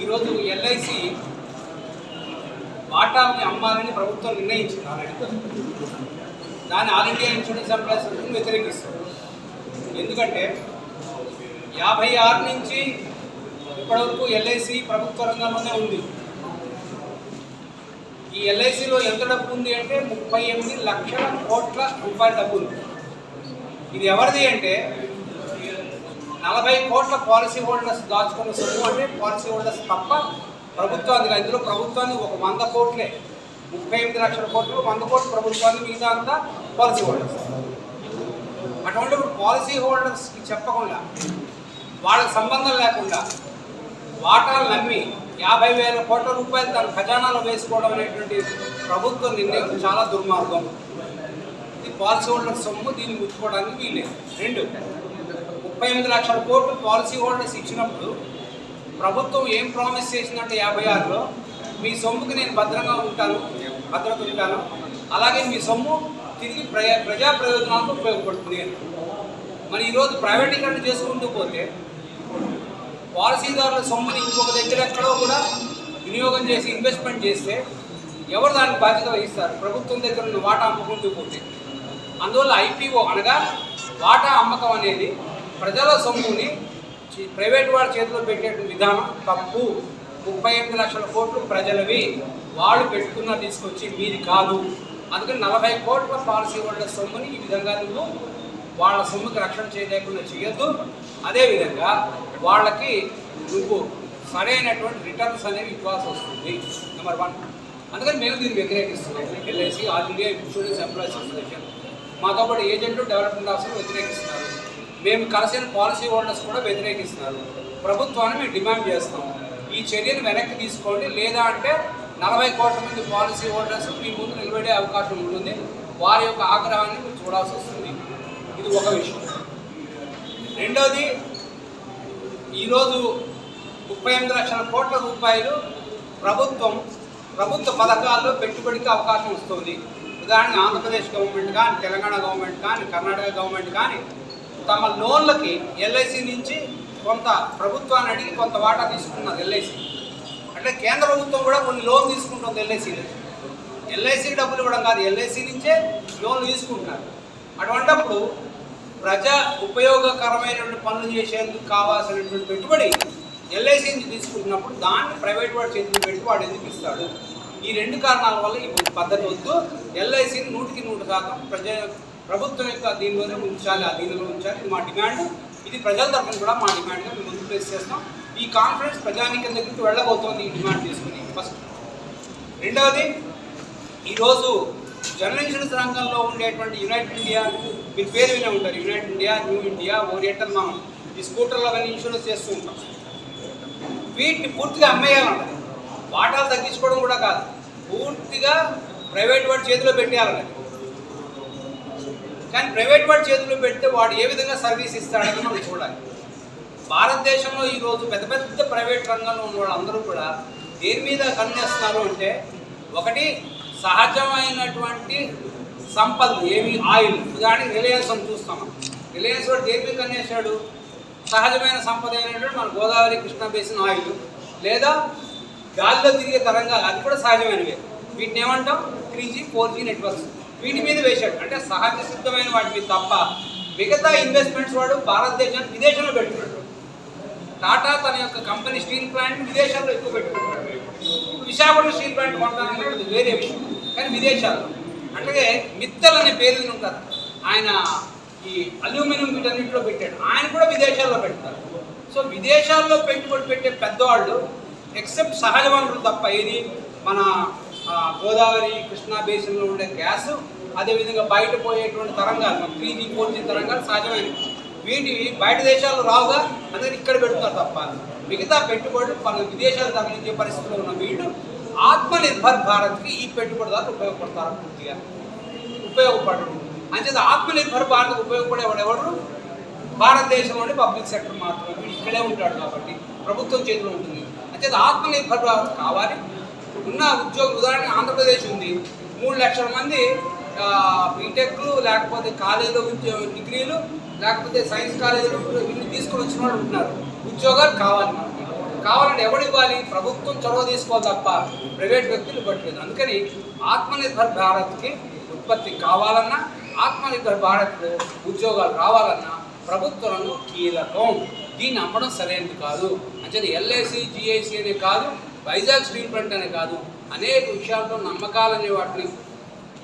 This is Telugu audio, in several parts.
ఈరోజు ఎల్ఐసి వాటాల్ని అమ్మాలని ప్రభుత్వం నిర్ణయించింది ఆల్రెడీ. దాన్ని ఆల్ ఇండియా ఇన్సూరెన్స్ ఎంప్లాయీస్ వ్యతిరేకిస్తారు. ఎందుకంటే 56 నుంచి ఇప్పటివరకు ఎల్ఐసి ప్రభుత్వ రంగంలోనే ఉంది. ఈ ఎల్ఐసిలో ఎంత డబ్బు ఉంది అంటే 38 లక్షల కోట్ల రూపాయల డబ్బు ఉంది. ఇది ఎవరిది అంటే 40 కోట్ల పాలసీ హోల్డర్స్ దాచుకున్న సొమ్ము. అంటే పాలసీ హోల్డర్స్ తప్ప ప్రభుత్వానికి, ఇందులో ప్రభుత్వాన్ని ఒక 100 కోట్లే, 38 లక్షల కోట్లు 100 కోట్లు ప్రభుత్వాన్ని, మిగతా అంతా పాలసీ హోల్డర్స్. అటువంటి పాలసీ హోల్డర్స్కి చెప్పకుండా, వాళ్ళకి సంబంధం లేకుండా వాటాలు నమ్మి 50,000 కోట్ల రూపాయలు తన ఖజానాలో వేసుకోవడం అనేటువంటి ప్రభుత్వ నిర్ణయం చాలా దుర్మార్గం. ఇది పాలసీ హోల్డర్స్ సొమ్ము, దీన్ని ముట్టుకోవడానికి వీలేదు. 2, 38 లక్షల కోట్లు పాలసీ హోల్డర్స్ ఇచ్చినప్పుడు ప్రభుత్వం ఏం ప్రామిస్ చేసిందంటే 56లో మీ సొమ్ముకి నేను భద్రత ఉంటాను, అలాగే మీ సొమ్ము తిరిగి ప్రజా ప్రయోజనాలకు ఉపయోగపడుతుంది. మరి ఈరోజు ప్రైవేటీకరణ చేసుకుంటూ పోతే పాలసీదారుల సొమ్ముని ఇంకొక దగ్గర ఎక్కడో కూడా వినియోగం చేసి ఇన్వెస్ట్మెంట్ చేస్తే ఎవరు దానికి బాధ్యత వహిస్తారు? ప్రభుత్వం దగ్గర ఉన్న వాటా అమ్ముకుంటూ పోతే. అందువల్ల ఐపీఓ అనగా వాటా అమ్మకం అనేది ప్రజల సొమ్ముని ప్రైవేట్ వాళ్ళ చేతిలో పెట్టే విధానం తప్పు. 38 లక్షల కోట్లు ప్రజలవి, వాళ్ళు పెట్టుకున్న తీసుకొచ్చి మీది కాదు. అందుకని 40 కోట్ల పాలసీ హోల్డర్ సొమ్ముని ఈ విధంగా నువ్వు వాళ్ళ సొమ్ముకి రక్షణ చేయలేకుండా చేయొద్దు. అదేవిధంగా వాళ్ళకి నువ్వు సరైనటువంటి రిటర్న్స్ అనేవి ఇవ్వాల్సి వస్తుంది. నెంబర్ 1. అందుకని మేము దీన్ని వ్యతిరేకిస్తున్నాం. LIC all India insurance employees association, మాతో పాటు ఏజెంట్లు, డెవలప్మెంట్ ఆఫీసర్లు వ్యతిరేకిస్తున్నారు. మేము కలిసిన పాలసీ హోల్డర్స్ కూడా వ్యతిరేకిస్తున్నారు. ప్రభుత్వాన్ని మేము డిమాండ్ చేస్తాం, ఈ చర్యను వెనక్కి తీసుకోండి, లేదా అంటే 40 కోట్ల మంది పాలసీ హోల్డర్స్ మీ ముందు నిలబడే అవకాశం ఉంటుంది. వారి యొక్క ఆగ్రహాన్ని మీరు చూడాల్సి వస్తుంది. ఇది ఒక విషయం. రెండోది, ఈరోజు 38 లక్షల కోట్ల రూపాయలు ప్రభుత్వ పథకాల్లో పెట్టుబడికి అవకాశం వస్తుంది. ఉదాహరణకి ఆంధ్రప్రదేశ్ గవర్నమెంట్ కానీ, తెలంగాణ గవర్నమెంట్ కానీ, కర్ణాటక గవర్నమెంట్ కానీ తమ లోన్లకి ఎల్ఐసి నుంచి కొంత ప్రభుత్వాన్ని అడిగి కొంత వాటా తీసుకున్నారు ఎల్ఐసి. అంటే కేంద్ర ప్రభుత్వం కూడా కొన్ని లోన్ తీసుకుంటుంది ఎల్ఐసి నుంచి. ఎల్ఐసికి డబ్బులు ఇవ్వడం కాదు, ఎల్ఐసి నుంచే లోన్లు తీసుకుంటున్నారు. అటువంటిప్పుడు ప్రజా ఉపయోగకరమైనటువంటి పనులు చేసేందుకు కావాల్సినటువంటి పెట్టుబడి ఎల్ఐసి నుంచి తీసుకుంటున్నప్పుడు దాన్ని ప్రైవేట్ వాడి చేతులు పెట్టి వాడు ఎందుకు ఇస్తాడు? ఈ 2 కారణాల వల్ల ఈ పద్ధతి వద్దు. ఎల్ఐసిని 100% ప్రభుత్వం యొక్క దీనిలోనే ఉంచాలి, ఆ దీనిలో ఉంచాలి. ఇది మా డిమాండ్. ఇది ప్రజల తరఫున కూడా మా డిమాండ్గా మేము ముందు ప్లేస్ చేస్తాం. ఈ కాన్ఫరెన్స్ ప్రజానీకం దగ్గరికి వెళ్ళబోతోంది ఈ డిమాండ్ తీసుకుని. ఫస్ట్. రెండవది, ఈరోజు జనరల్ ఇన్సూరెన్స్ రంగంలో ఉండేటువంటి యునైటెడ్ ఇండియా, మీరు పేరు వినే ఉంటారు, United India, new India, oriental, మనం ఈ స్కూటర్లు అవన్నీ ఇన్సూరెన్స్ చేస్తూ ఉంటాం. వీటిని పూర్తిగా అమ్మేయాలన్నది, వాటాలు తగ్గించుకోవడం కూడా కాదు, పూర్తిగా ప్రైవేట్ వాడి చేతిలో పెట్టేయాలన్నది. కానీ ప్రైవేట్ వాడి చేతిలో పెడితే వాడు ఏ విధంగా సర్వీస్ ఇస్తాడని మనం చూడాలి. భారతదేశంలో ఈరోజు పెద్ద పెద్ద ప్రైవేట్ రంగంలో ఉన్న వాళ్ళందరూ కూడా దేని మీద కన్నేస్తున్నారు అంటే, ఒకటి సహజమైనటువంటి సంపదలు, ఏమి ఆయిల్. ఉదాహరణకి రిలయన్స్ అని చూస్తాం. రిలయన్స్ వాడు దేని మీద కన్నేసాడు? సహజమైన సంపద అయినటువంటి మన గోదావరి, కృష్ణా బేసిన్ ఆయిల్, లేదా గాలిలో తిరిగే తరంగాలు, అది కూడా సహజమైనవే. వీటిని ఏమంటాం? 3G 4G networks. వీటి మీద వేశాడు. అంటే సహజ సిద్ధమైన వాటి మీద తప్ప మిగతా ఇన్వెస్ట్మెంట్స్ వాడు భారతదేశానికి విదేశంలో పెట్టుకున్నాడు. టాటా తన యొక్క కంపెనీ స్టీల్ ప్లాంట్ విదేశాల్లో ఎక్కువ పెట్టుకుంటాడు. విశాఖపట్నం స్టీల్ ప్లాంట్ కొంటానంటే అది వేరే విషయం, కానీ విదేశాల్లో. అంటే మిత్తల్ అనే పేరు ఉంటారు, ఆయన ఈ అల్యూమినియం వీటన్నింటిలో పెట్టాడు. ఆయన కూడా విదేశాల్లో పెడతారు. సో విదేశాల్లో పెట్టుబడి పెట్టే పెద్దవాళ్ళు ఎక్సెప్ట్ సహజ వనరులు తప్ప, ఇది మన గోదావరి, కృష్ణా బేసిన్లో ఉండే గ్యాస్, అదేవిధంగా బయట పోయేటువంటి తరంగాలు, 3G 4G తరంగాలు సహజమైనవి. వీటివి బయట దేశాల్లో రావుగా, అందుకని ఇక్కడ పెడుతున్నారు తప్ప మిగతా పెట్టుబడులు మన విదేశాలు తరలించే పరిస్థితిలో ఉన్న వీళ్ళు ఆత్మనిర్భర్ భారత్కి ఈ పెట్టుబడిదారులు ఉపయోగపడతారు, పూర్తిగా ఉపయోగపడరు. అంచేత ఆత్మనిర్భర్ భారత్కి ఉపయోగపడేవాడు ఎవరు? భారతదేశంలోని పబ్లిక్ సెక్టర్ మాత్రమే. వీడు ఇక్కడే ఉంటాడు కాబట్టి ప్రభుత్వం చేతిలో ఉంటుంది. అంచేత ఆత్మనిర్భర్ భారత్ కావాలి. ఉన్న ఉద్యోగులు, ఉదాహరణకి ఆంధ్రప్రదేశ్ ఉంది, 3 లక్షల మంది బీటెక్లు, లేకపోతే కాలేజీలో డిగ్రీలు, లేకపోతే సైన్స్ కాలేజీలు ఇన్ని తీసుకొని వచ్చిన వాళ్ళు ఉంటున్నారు. ఉద్యోగాలు కావాలి మనకి. కావాలంటే కాబట్టి ఎవడు ఇవ్వాలి? ప్రభుత్వం చొరవ తీసుకోవాలి తప్ప ప్రైవేట్ వ్యక్తులు ఇవ్వట్లేదు. అందుకని ఆత్మనిర్భర్ భారత్కి ఉత్పత్తి కావాలన్నా, ఆత్మనిర్భర్ భారత్కు ఉద్యోగాలు రావాలన్నా ప్రభుత్వ రంగం కీలకం. దీన్ని అమ్మడం సరైనది కాదు. అంటే ఎల్ఐసి, జిఐసి అనే కాదు, వైజాగ్ స్టీల్ ప్లాంట్ అనే కాదు, అనేక విషయాల్లో నమ్మకాలనే వాటిని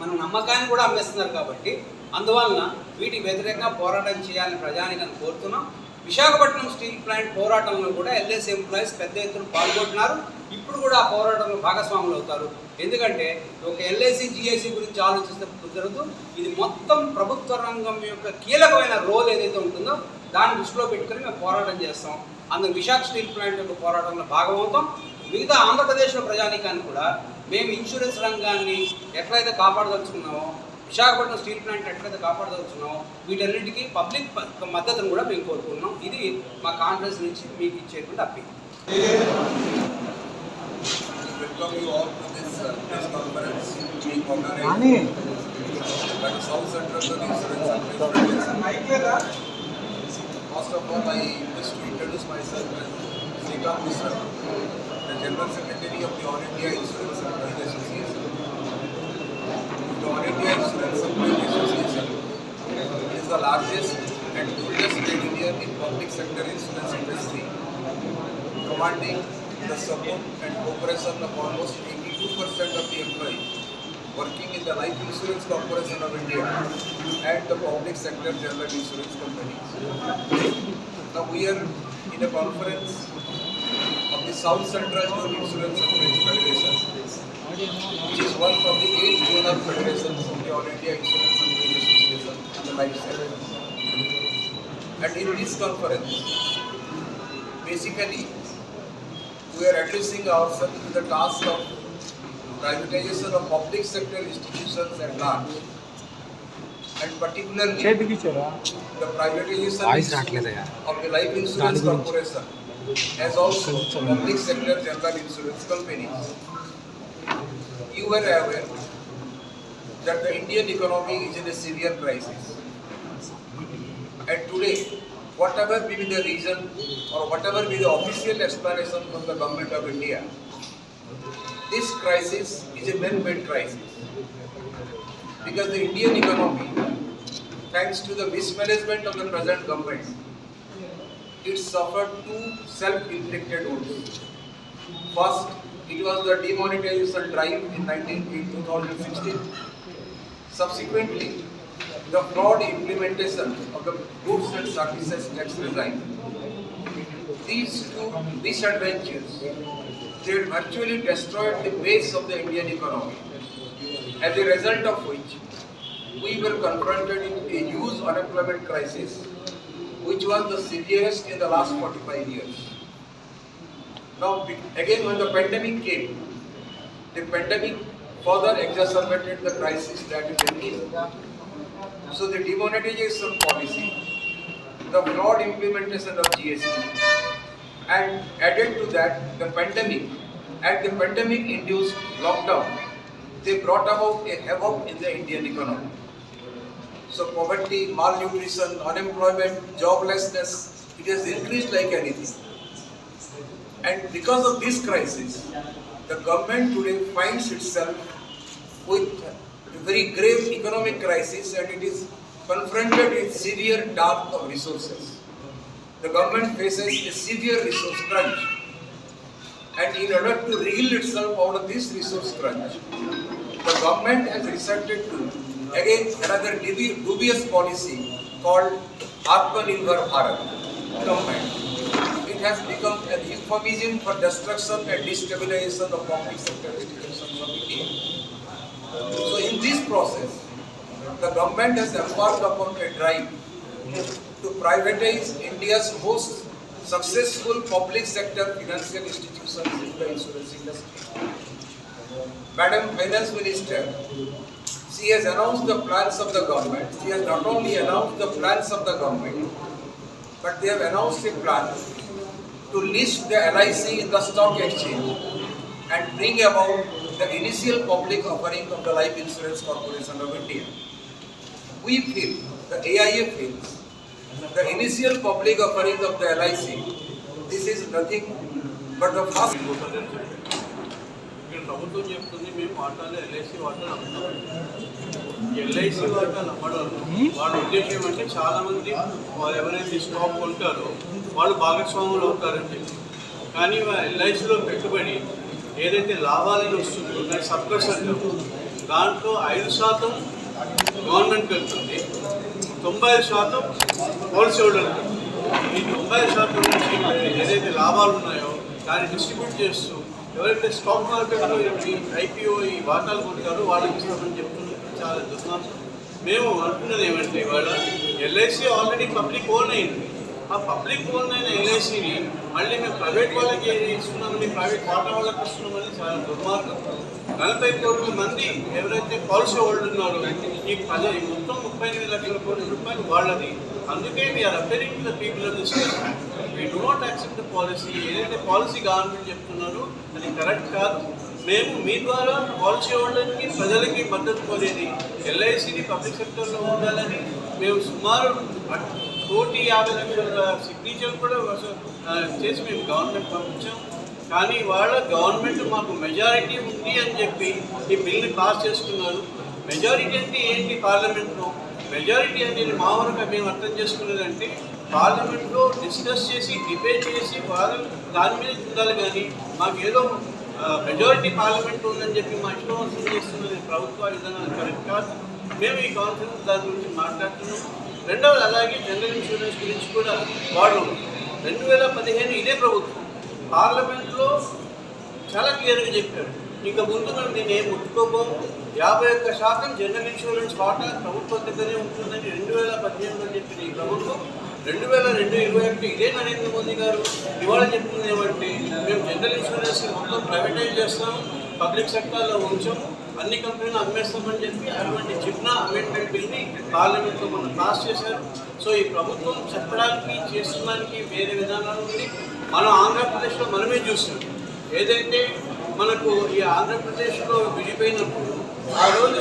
మనం నమ్మకాన్ని కూడా అమ్మేస్తున్నారు. కాబట్టి అందువలన వీటికి వ్యతిరేకంగా పోరాటం చేయాలని ప్రజానికని కోరుతున్నాం. విశాఖపట్నం స్టీల్ ప్లాంట్ పోరాటంలో కూడా ఎల్ఐసి ఎంప్లాయీస్ పెద్ద ఎత్తున పాల్గొంటున్నారు. ఇప్పుడు కూడా ఆ పోరాటంలో భాగస్వాములు అవుతారు. ఎందుకంటే ఒక ఎల్ఐసి, జిఐసి గురించి ఆలోచిస్తే కుదరదు. ఇది మొత్తం ప్రభుత్వ రంగం యొక్క కీలకమైన రోల్ ఏదైతే ఉంటుందో దాన్ని దృష్టిలో పెట్టుకుని మేము పోరాటం చేస్తాం. అందుకు విశాఖ స్టీల్ ప్లాంట్ యొక్క పోరాటంలో భాగమవుతాం. మిగతా ఆంధ్రప్రదేశ్లో ప్రజానీకాన్ని కూడా మేము ఇన్సూరెన్స్ రంగాన్ని ఎట్లయితే కాపాడదలుచుకున్నామో, విశాఖపట్నం స్టీల్ ప్లాంట్ ఎట్లయితే కాపాడదలుచున్నామో, వీటన్నిటికీ పబ్లిక్ మద్దతును కూడా మేము కోరుకుంటున్నాం. ఇది మా కాన్ఫరెన్స్ నుంచి మీకు ఇచ్చేటువంటి appeal. Welcome you all to this press conference being organized by the South Central Insurance and Federation. First of all, I wish to introduce myself as Srikanth Mishra, the General Secretary of the All India Insurance Employees Association. The All India Insurance Employees Association is the largest and oldest trade union in public sector insurance industry, commanding the support and cooperation of almost 82% of the employees working in the Life Insurance Corporation of India and the public sector general insurance companies. Now we are in a conference of the South Central Zone Insurance Employees Federation, which is one of the 8 zonal federations of the All India Insurance Employees Association and the Life sector. And in this conference, basically, we are addressing ourselves to the task of privatization of public sector institutions at large, and particularly the privatization of the Life Insurance Corporation as also public sector general insurance companies. You were aware that the Indian economy is in a severe crisis, and today, whatever be the reason or whatever be the official explanation from the government of India, this crisis is a man-made crisis. Because the Indian economy, thanks to the mismanagement of the present government, it suffered two self-inflicted wounds. First, it was the demonetization drive in 2016. Subsequently, the fraud implementation of the goods and services tax regime. These two disadvantages, they virtually destroyed the base of the Indian economy, as a result of which we were confronted with a huge unemployment crisis, which was the severest in the last 45 years. Now again, when the pandemic came, the pandemic further exacerbated the crisis that is in. So the demonetization policy, the fraud implementation of GST, and added to that the pandemic and the pandemic-induced lockdown, they brought about a havoc in the Indian economy. So poverty, malnutrition, unemployment, joblessness, it has increased like anything. And because of this crisis, the government today finds itself with a very grave economic crisis, and it is confronted with severe dearth of resources. The government faces a severe resource crunch, and in order to reel itself out of this resource crunch, the government has resorted to again another dubious policy called Atmanirbhar Bharat government. It has become an euphemism for destruction and destabilization of public sector institutions of India. So in this process, the government has embarked upon a drive to privatize India's most successful public sector financial institutions in the insurance industry. Madam Finance Minister, she has announced the plans of the government. She has not only announced the plans of the government, but they have announced a plan to list the LIC in the stock exchange and bring about the initial public offering of the Life Insurance Corporation of India. We feel, the AIA feels, the initial public offering of the LIC, this is nothing But the first ఇక్కడ ప్రభుత్వం చెప్తుంది మేము వాటాలు ఎల్ఐసి వాటాలు అమ్ముతాం. ఎల్ఐసి వాటాలు అమ్మడం వాళ్ళ ఉద్దేశం అంటే చాలామంది వాళ్ళు ఎవరైతే స్టాక్ కొంటారో వాళ్ళు భాగస్వాములు అవుతారని చెప్పి. కానీ ఎల్ఐసిలో పెట్టుబడి ఏదైతే లాభాలను వస్తుందో దాని సబ్కట్స్ అంటారు, దాంట్లో 5% గవర్నమెంట్కి వెళ్తుంది, 90% పాలసీ హోల్డర్కి. ఈ 90% నుంచి ఏదైతే లాభాలు ఉన్నాయో దాన్ని డిస్ట్రిబ్యూట్ చేస్తూ ఎవరైతే స్టాక్ మార్కెట్లో ఐపీఓ ఈ వాటాలు కొంటారో వాళ్ళకి ఇస్తామని చెప్తున్నారు. చాలా దుర్మార్గం. మేము అంటున్నది ఏమంటే ఇవాళ ఎల్ఐసి ఆల్రెడీ పబ్లిక్ ఓన్ అయింది. ఆ పబ్లిక్ ఓన్ అయిన ఎల్ఐసిని మళ్ళీ మేము ప్రైవేట్ వాళ్ళకి ఇస్తున్నామని, ప్రైవేట్ వాటా వాళ్ళకి ఇస్తున్నామని చాలా దుర్మార్గం. 40 కోట్ల మంది ఎవరైతే పాలసీ హోల్డర్ ఉన్నారో ఈ మొత్తం 38 లక్షల కోట్ల రూపాయలు వాళ్ళది. అందుకే we are appealing to the people of this country. We do not accept the policy. ఏదైతే పాలసీ గవర్నమెంట్ చెప్తున్నారో అది కరెక్ట్ కాదు. మేము మీ ద్వారా పాలసీ హోల్డర్కి ప్రజలకి మద్దతు కోరేది ఎల్ఐసిని పబ్లిక్ సెక్టర్లో ఉండాలని మేము సుమారు 1,50,00,000 సిగ్నేచర్ కూడా చేసి మేము గవర్నమెంట్ పంపించాం. కానీ వాళ్ళ గవర్నమెంట్ మాకు మెజారిటీ ఉంది అని చెప్పి ఈ బిల్ని పాస్ చేసుకున్నారు. మెజారిటీ అంటే ఏంటి పార్లమెంట్లో? మెజారిటీ అనేది మా వరకు మేము అర్థం చేసుకున్నదంటే పార్లమెంట్లో డిస్కస్ చేసి డిబేట్ చేసి వాళ్ళు దాని మీద ఉండాలి. కానీ మాకు ఏదో మెజారిటీ పార్లమెంట్ ఉందని చెప్పి మా ఇష్టం చేస్తున్నది ప్రభుత్వ విధానం కరెక్ట్ కాదు. మేము ఈ కాన్ఫరెన్స్ దాని గురించి మాట్లాడుతున్నాం. రెండవది అలాగే జనరల్ ఇన్సూరెన్స్ గురించి కూడా వాళ్ళు 2015 ఇదే ప్రభుత్వం పార్లమెంట్లో చాలా క్లియర్గా చెప్పారు. ఇంకా ముందు నేను ఏం ముట్టుకోబోము, 51% జనరల్ ఇన్సూరెన్స్ వాటా ప్రభుత్వం దగ్గరే ఉంటుందని 2018లో చెప్పిన ఈ ప్రభుత్వం 2021 ఇదే నరేంద్ర మోదీ గారు ఇవాళ చెప్తుంది ఏమంటే మేము జనరల్ ఇన్సూరెన్స్ మొత్తం ప్రైవేటైజ్ చేస్తాము, పబ్లిక్ సెక్టర్లో ఉంచాము, అన్ని కంపెనీలు అమ్మేస్తామని చెప్పి అటువంటి చిన్న అమెండ్మెంట్ బిల్ని పార్లమెంట్లో మనం పాస్ చేశారు. సో ఈ ప్రభుత్వం చెప్పడానికి చేస్తున్నదానికి వేరే విధానాలు ఉంది. మనం ఆంధ్రప్రదేశ్లో మనమే చూసాం. ఏదైతే మనకు ఈ ఆంధ్రప్రదేశ్లో విడిపోయినప్పుడు ఆ రోజు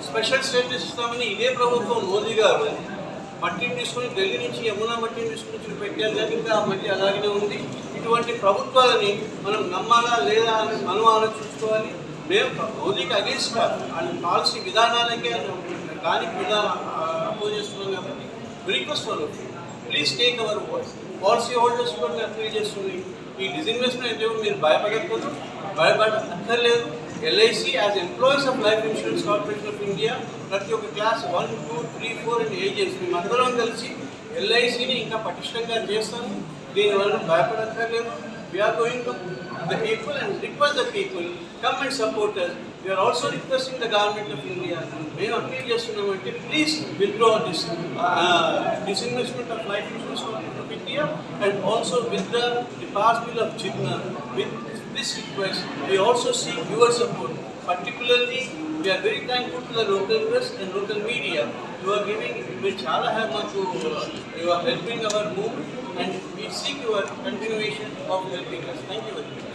స్పెషల్ స్టేటస్ ఇస్తామని ఇదే ప్రభుత్వం మోదీ గారు మట్టిని తీసుకుని ఢిల్లీ నుంచి యమునా మట్టిని తీసుకుని పెట్టారు. కానీ ఇంకా ఆ మట్టి అలాగనే ఉంది. ఇటువంటి ప్రభుత్వాలని మనం నమ్మాలా లేదా అని మనం ఆలోచించుకోవాలి. మేము మోదీకి అగేన్స్ట్ కాదు, ఆయన పాలసీ విధానాలకే దానికి అపోజ్ చేస్తున్నాం. కాబట్టి request for please take our voice. Policy holders కూడా అప్లై చేస్తుంది. ఈ డిజిన్వెస్ట్మెంట్ అయితే మీరు భయపడకూడదు, భయపడక్కర్లేదు. LIC as employees of life insurance corporation of India ప్రతి ఒక్క క్లాస్ 1, 2, 3, 4 అండ్ ఏజెన్స్ మేము అందరం కలిసి ఎల్ఐసిని ఇంకా పటిష్టంగా చేస్తాము. దీనివల్ల భయపడక్కర్లేదు. We are going to the people and request the people come and support us. We are also requesting the government of India. We are appeal చేస్తున్నామంటే please withdraw this disinvestment of life insurance corporation of India and also withdraw the pass bill of Jitna. With this request, we also seek your support. Particularly, we are very thankful to the local press and local media. You are giving, we chala hai maku, you are helping our movement and we seek your continuation of helping us. Thank you very much.